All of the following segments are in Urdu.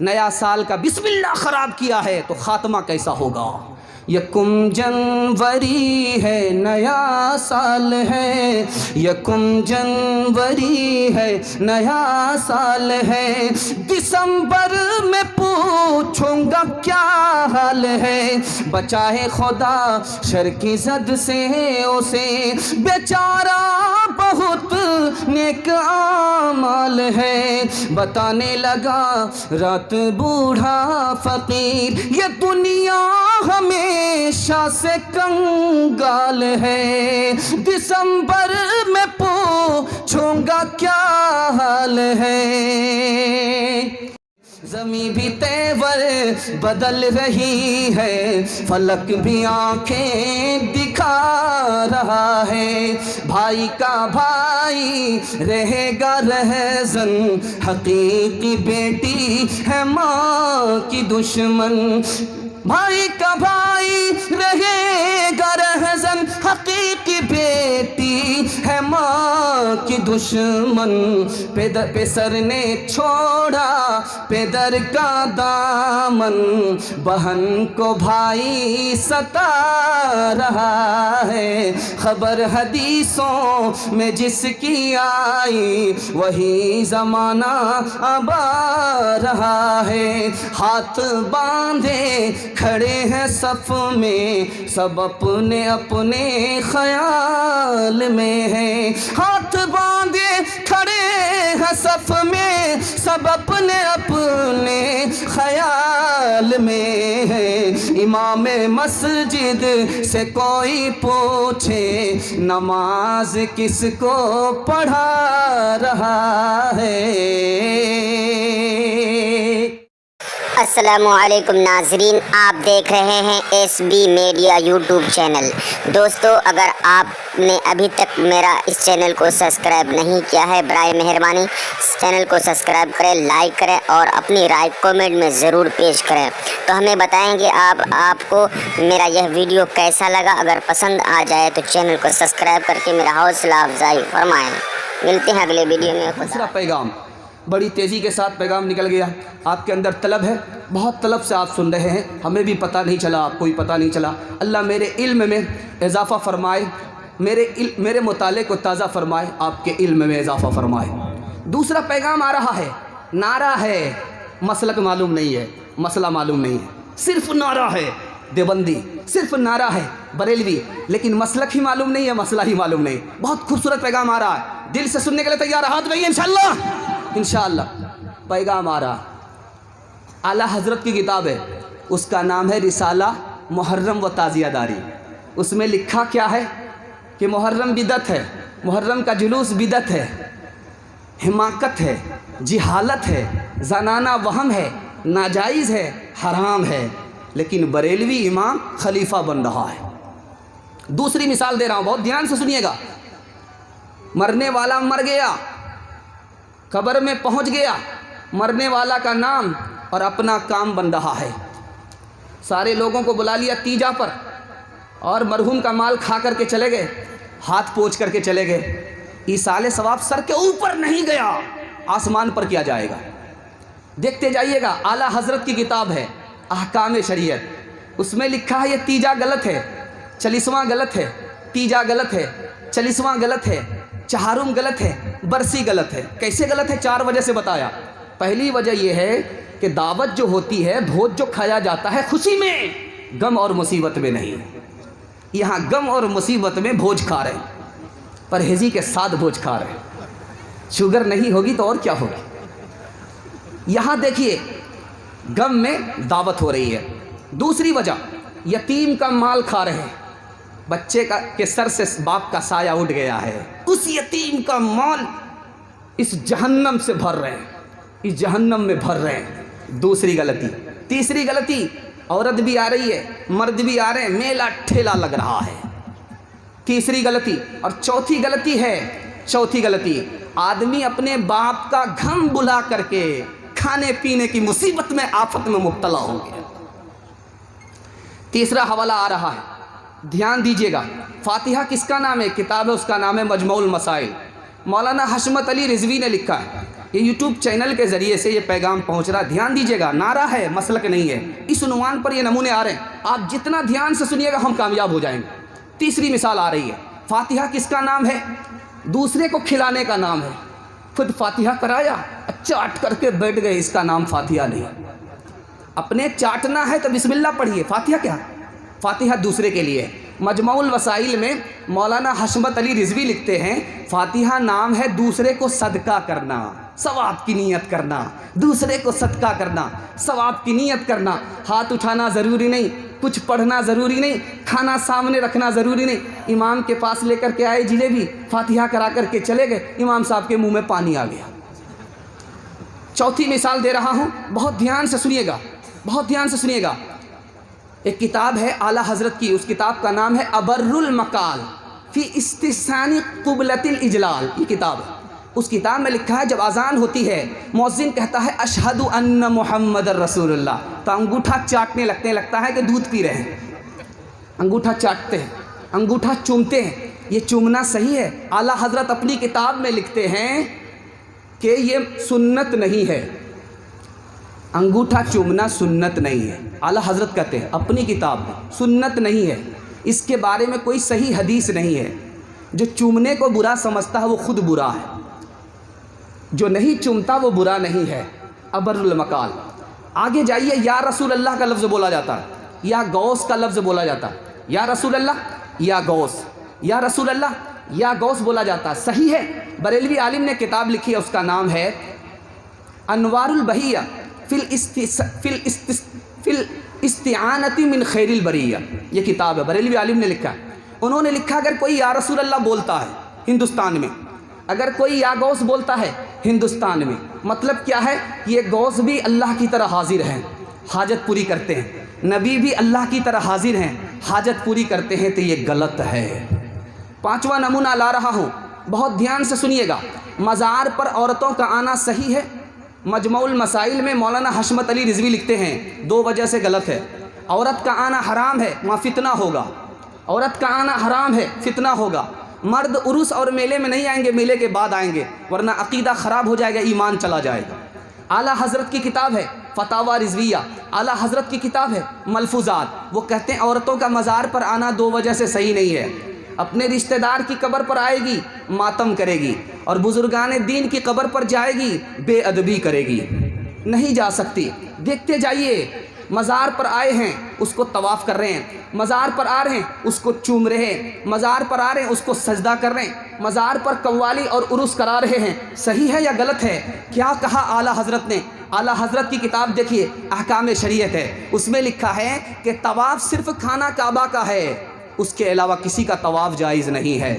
نیا سال کا بسم اللہ خراب کیا ہے تو خاتمہ کیسا ہوگا؟ یکم جنوری ہے نیا سال ہے، یکم جنوری ہے نیا سال ہے، دسمبر میں پوچھوں گا کیا حال ہے، بچائے خدا شر کی زد سے اسے، بیچارہ بہت نیک اعمال ہے، بتانے لگا رات بوڑھا فقیر یہ دنیا ہمیشہ سے کنگال ہے، دسمبر میں پوچھوں گا کیا حال ہے۔ زمین بھی تیور بدل رہی ہے، فلک بھی آنکھیں دکھا رہا ہے، بھائی کا بھائی رہے گا رہزن، حقیقی بیٹی ہے ماں کی دشمن، بھائی کا بھائی رہے گا رہزن، حقیقی بیٹی ہے ماں کی دشمن، پسر نے چھوڑا پیدر کا دامن، بہن کو بھائی ستا رہا ہے، خبر حدیثوں میں جس کی آئی وہی زمانہ اب آ رہا ہے، ہاتھ باندھے کھڑے ہیں صف میں سب اپنے اپنے خیال میں ہیں، ہاتھ باندھے کھڑے ہیں صف میں سب اپنے اپنے خیال میں ہیں، امام مسجد سے کوئی پوچھے نماز کس کو پڑھا رہا ہے۔ السلام علیکم ناظرین، آپ دیکھ رہے ہیں S B media YouTube channel. دوستو، اگر آپ نے ابھی تک میرا اس چینل کو سبسکرائب نہیں کیا ہے، برائے مہربانی اس چینل کو سبسکرائب کریں، لائک کریں اور اپنی رائے کومنٹ میں ضرور پیش کریں، تو ہمیں بتائیں کہ آپ کو میرا یہ ویڈیو کیسا لگا۔ اگر پسند آ جائے تو چینل کو سبسکرائب کر کے میرا حوصلہ افزائی فرمائیں۔ ملتے ہیں اگلے ویڈیو میں۔ دوسرا پیغام بڑی تیزی کے ساتھ پیغام نکل گیا، آپ کے اندر طلب ہے، بہت طلب سے آپ سن رہے ہیں، ہمیں بھی پتہ نہیں چلا، آپ کو بھی پتہ نہیں چلا، اللہ میرے علم میں اضافہ فرمائے، میرے مطالعے کو تازہ فرمائے، آپ کے علم میں اضافہ فرمائے۔ دوسرا پیغام آ رہا ہے، نعرہ ہے، مسلک معلوم نہیں ہے، مسئلہ معلوم نہیں ہے، صرف نعرہ ہے، دیوبندی صرف نعرہ ہے، بریلوی، لیکن مسلک ہی معلوم نہیں ہے، مسئلہ ہی معلوم نہیں۔ بہت خوبصورت پیغام آ رہا ہے، دل سے سننے کے لیے تیار، ہاتھ بھائی انشاءاللہ انشاءاللہ پیغام آ رہا۔ اعلیٰ حضرت کی کتاب ہے، اس کا نام ہے رسالہ محرم و تعزیہ داری۔ اس میں لکھا کیا ہے کہ محرم بدعت ہے، محرم کا جلوس بدعت ہے، حماقت ہے، جہالت ہے، زنانہ وہم ہے، ناجائز ہے، حرام ہے، لیکن بریلوی امام خلیفہ بن رہا ہے۔ دوسری مثال دے رہا ہوں، بہت دھیان سے سنیے گا۔ مرنے والا مر گیا، قبر میں پہنچ گیا، مرنے والا کا نام اور اپنا کام بن رہا ہے، سارے لوگوں کو بلا لیا تیجا پر اور مرحوم کا مال کھا کر کے چلے گئے، ہاتھ پوچھ کر کے چلے گئے، ایصال ثواب سر کے اوپر نہیں گیا، آسمان پر کیا جائے گا؟ دیکھتے جائیے گا، اعلیٰ حضرت کی کتاب ہے احکام شریعت، اس میں لکھا ہے یہ تیجا غلط ہے، چالیسواں غلط ہے، تیجا غلط ہے، چالیسواں غلط ہے، چہارم غلط ہے، برسی غلط ہے۔ کیسے غلط ہے؟ 4 وجہ سے بتایا۔ پہلی وجہ یہ ہے کہ دعوت جو ہوتی ہے، بھوج جو کھایا جاتا ہے خوشی میں، غم اور مصیبت میں نہیں، یہاں غم اور مصیبت میں بھوج کھا رہے ہیں، پرہیزی کے ساتھ بھوج کھا رہے ہیں، شوگر نہیں ہوگی تو اور کیا ہوگی؟ یہاں دیکھیے غم میں دعوت ہو رہی ہے۔ دوسری وجہ، یتیم کا مال کھا رہے ہیں، بچے کے سر سے باپ کا سایہ اٹھ گیا ہے، اس یتیم کا مال اس جہنم سے بھر رہے ہیں، اس جہنم میں بھر رہے ہیں۔ دوسری غلطی۔ تیسری غلطی، عورت بھی آ رہی ہے، مرد بھی آ رہے ہیں، میلہ ٹھیلا لگ رہا ہے، تیسری غلطی۔ اور چوتھی غلطی، آدمی اپنے باپ کا گھم بلا کر کے کھانے پینے کی مصیبت میں، آفت میں مبتلا ہو گیا۔ تیسرا حوالہ آ رہا ہے، دھیان دیجئے گا۔ فاتحہ کس کا نام ہے؟ کتاب ہے، اس کا نام ہے مجموع المسائل، مولانا حشمت علی رضوی نے لکھا ہے۔ یہ یوٹیوب چینل کے ذریعے سے یہ پیغام پہنچ رہا ہے، دھیان دیجیے گا، نعرہ ہے، مسلک نہیں ہے۔ اس عنوان پر یہ نمونے آ رہے ہیں، آپ جتنا دھیان سے سنیے گا ہم کامیاب ہو جائیں گے۔ تیسری مثال آ رہی ہے، فاتحہ کس کا نام ہے؟ دوسرے کو کھلانے کا نام ہے۔ خود فاتحہ کرایا، چاٹ کر کے بیٹھ گئے، اس کا نام فاتحہ نہیں۔ اپنے چاٹنا ہے تو بسم اللہ پڑھیے، فاتحہ کیا؟ فاتحہ دوسرے کے لیے۔ مجموع الوسائل میں مولانا حشمت علی رضوی لکھتے ہیں، فاتحہ نام ہے دوسرے کو صدقہ کرنا، ثواب کی نیت کرنا، دوسرے کو صدقہ کرنا، ثواب کی نیت کرنا۔ ہاتھ اٹھانا ضروری نہیں، کچھ پڑھنا ضروری نہیں، کھانا سامنے رکھنا ضروری نہیں۔ امام کے پاس لے کر کے آئے جلیبی، فاتحہ کرا کر کے چلے گئے، امام صاحب کے منہ میں پانی آ گیا۔ چوتھی مثال دے رہا ہوں، بہت دھیان سے سنیے گا، بہت دھیان سے سنیے گا۔ ایک کتاب ہے اعلیٰ حضرت کی، اس کتاب کا نام ہے ابر المقال فی استحسان قبلۃ الاجلال، یہ کتاب ہے۔ اس کتاب میں لکھا ہے جب اذان ہوتی ہے، مؤذن کہتا ہے اشہد ان محمد رسول اللہ، تو انگوٹھا چاٹنے لگتے ہیں، لگتا ہے کہ دودھ پی رہے ہیں، انگوٹھا چاٹتے ہیں، انگوٹھا چومتے ہیں۔ یہ چومنا صحیح ہے؟ اعلیٰ حضرت اپنی کتاب میں لکھتے ہیں کہ یہ سنت نہیں ہے، انگوٹھا چومنا سنت نہیں ہے۔ اعلیٰ حضرت کہتے ہیں اپنی کتاب میں سنت نہیں ہے، اس کے بارے میں کوئی صحیح حدیث نہیں ہے۔ جو چومنے کو برا سمجھتا ہے وہ خود برا ہے، جو نہیں چومتا وہ برا نہیں ہے۔ ابر المقال۔ آگے جائیے، یا رسول اللہ کا لفظ بولا جاتا ہے، یا غوث کا لفظ بولا جاتا ہے، یا رسول اللہ یا غوث، یا رسول اللہ یا غوث بولا جاتا ہے، صحیح ہے۔ بریلوی عالم نے کتاب لکھی ہے، اس کا نام ہے انوار البہیہ فی الاستعانۃ من خیر البریہ، یہ کتاب ہے، بریلوی عالم نے لکھا ہے۔ انہوں نے لکھا اگر کوئی یا رسول اللہ بولتا ہے ہندوستان میں، اگر کوئی یا غوث بولتا ہے ہندوستان میں، مطلب کیا ہے؟ یہ غوث بھی اللہ کی طرح حاضر ہیں، حاجت پوری کرتے ہیں، نبی بھی اللہ کی طرح حاضر ہیں، حاجت پوری کرتے ہیں، تو یہ غلط ہے۔ پانچواں نمونہ لا رہا ہوں، بہت دھیان سے سنیے گا۔ مزار پر عورتوں کا آنا صحیح ہے؟ مجموع المسائل میں مولانا حشمت علی رضوی لکھتے ہیں دو وجہ سے غلط ہے۔ عورت کا آنا حرام ہے، وہاں فتنہ ہوگا، عورت کا آنا حرام ہے، فتنہ ہوگا۔ مرد عرس اور میلے میں نہیں آئیں گے، میلے کے بعد آئیں گے، ورنہ عقیدہ خراب ہو جائے گا، ایمان چلا جائے گا۔ اعلیٰ حضرت کی کتاب ہے فتاوی رضویہ، اعلیٰ حضرت کی کتاب ہے ملفوظات، وہ کہتے ہیں عورتوں کا مزار پر آنا دو وجہ سے صحیح نہیں ہے۔ اپنے رشتہ دار کی قبر پر آئے گی، ماتم کرے گی، اور بزرگان دین کی قبر پر جائے گی، بے ادبی کرے گی، نہیں جا سکتی۔ دیکھتے جائیے، مزار پر آئے ہیں اس کو طواف کر رہے ہیں، مزار پر آ رہے ہیں اس کو چوم رہے ہیں، مزار پر آ رہے ہیں اس کو سجدہ کر رہے ہیں، مزار پر قوالی اور عرس کرا رہے ہیں، صحیح ہے یا غلط ہے؟ کیا کہا اعلیٰ حضرت نے؟ اعلیٰ حضرت کی کتاب دیکھیے، احکام شریعت ہے، اس میں لکھا ہے کہ طواف صرف خانہ کعبہ کا ہے، اس کے علاوہ کسی کا طواف جائز نہیں ہے۔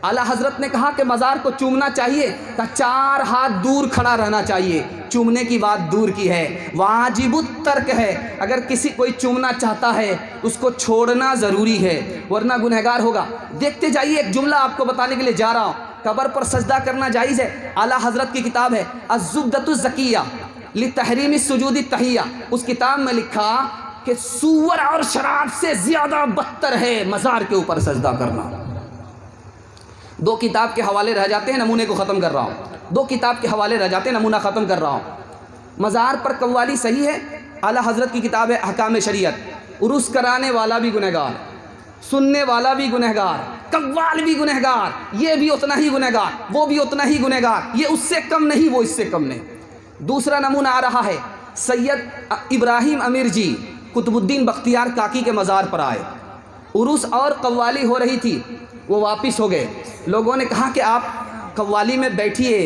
اعلیٰ حضرت نے کہا کہ مزار کو چومنا چاہیے تو 4 ہاتھ دور کھڑا رہنا چاہیے، چومنے کی بات دور کی ہے، واجب الترک ہے۔ اگر کوئی چومنا چاہتا ہے اس کو چھوڑنا ضروری ہے، ورنہ گنہگار ہوگا۔ دیکھتے جائیے، ایک جملہ آپ کو بتانے کے لیے جا رہا ہوں، قبر پر سجدہ کرنا جائز ہے۔ اعلیٰ حضرت کی کتاب ہے الزبدۃ الزکیہ لتحریم السجود التحیہ، اس کتاب میں لکھا کہ سور اور شراب سے زیادہ بدتر ہے مزار کے اوپر سجدہ کرنا۔ 2 کتاب کے حوالے رہ جاتے ہیں، نمونے کو ختم کر رہا ہوں، 2 کتاب کے حوالے رہ جاتے ہیں، نمونہ ختم کر رہا ہوں۔ مزار پر قوالی صحیح ہے، اعلیٰ حضرت کی کتاب ہے احکام شریعت۔ عرس کرانے والا بھی گنہگار، سننے والا بھی گنہگار، قوال بھی گنہگار، یہ بھی اتنا ہی گنہگار، وہ بھی اتنا ہی گنہگار، یہ اس سے کم نہیں، وہ اس سے کم نہیں۔ دوسرا نمونہ آ رہا ہے، سید ابراہیم امیر جی قطب الدین بختیار کاکی کے مزار پر آئے، عرس اور قوالی ہو رہی تھی، وہ واپس ہو گئے۔ لوگوں نے کہا کہ آپ قوالی میں بیٹھیے،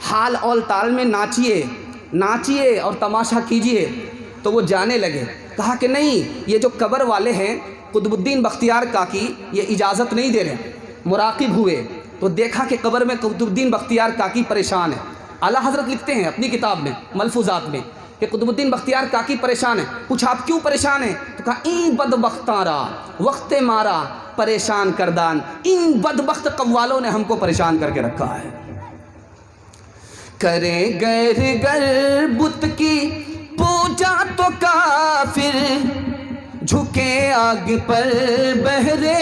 حال اور تال میں ناچیے اور تماشا کیجیے، تو وہ جانے لگے۔ کہا کہ نہیں، یہ جو قبر والے ہیں قطب الدین بختیار کاکی، یہ اجازت نہیں دے رہے۔ مراقب ہوئے تو دیکھا کہ قبر میں قطب الدین بختیار کاکی پریشان ہے۔ اعلیٰ حضرت لکھتے ہیں اپنی کتاب میں ملفوظات میں کہ قطب الدین بختیار کاکی پریشان ہے۔ پوچھا آپ کیوں پریشان ہیں؟ تو کہا این بدبختاں را وقت مارا پریشان کردان، ان بدبخت قوالوں نے ہم کو پریشان کر کے رکھا ہے۔ کرے غیر گر بت کی پوجا تو کافر، جھکے آگ پر بہرے